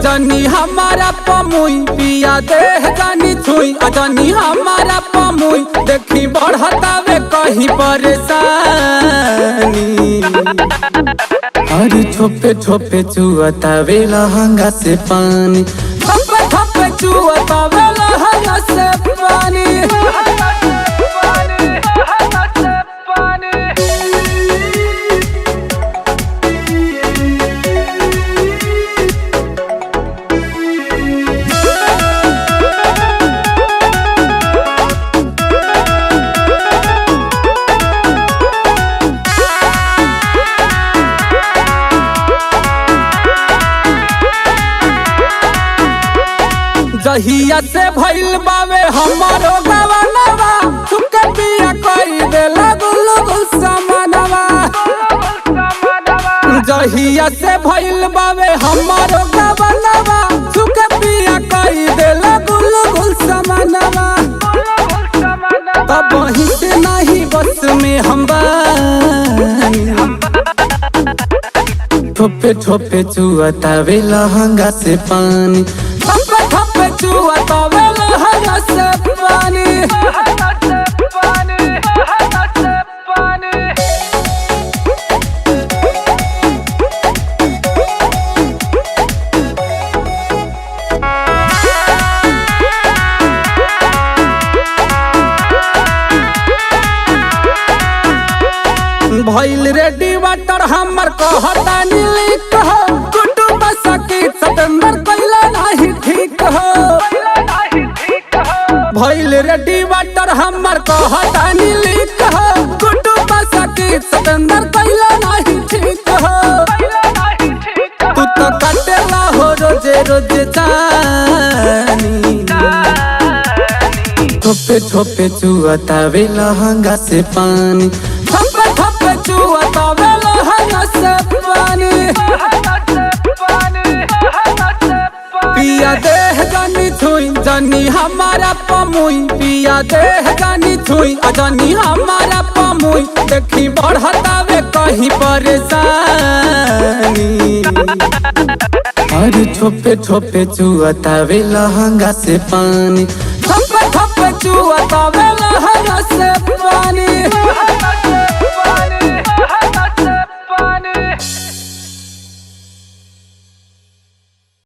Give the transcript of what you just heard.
जानी हमारा पमुई पिया देह जानी छुई जानी हमारा पमुई देखी बढ़तावे कहीं परेशानी। अरे छोपे छोपे चुआतावे लहंगा से पानी, छोपे छोपे चुआतावे लहंगा से पानी। जहिया से भइल बावे हमारो गवनवा तुके पिया कई देला गुल समानवा। जहिया से भइल बावे हमारो गवनवा तुके पिया कई देला गुल समानवा। तब वहीं से नहीं बस में हम ठोपे ठोपे चुआतावे लहंगा से पानी, ठोपे ठोपे चुआतावे लहंगा से पानी। भइल रेडी वाटर हमर कहता नीलिक हो, कुटुंब सखी सतेंद्र कइला नहीं ठीक हो। भइल रेडी वाटर हमर कहता नीलिक हो, कुटुंब सखी सतेंद्र कइला नहीं ठीक हो। तू तो काटेला हो रोजे रोजे जानी, ठोपे ठोपे चुआतावे लहंगा से पानी, ठोपे ठोपे चुआतावे लहंगा से पानी। पिया देह जानी छुई जानी हमारा पमुई, पिया देह जानी छुई जानी हमारा पमुई देखी बढ़तावे कहीं परेशानी। अरे छोपे छोपे चुआतावे लहंगा से पानी, छोपे छोपे चुआतावे लहंगा से पानी।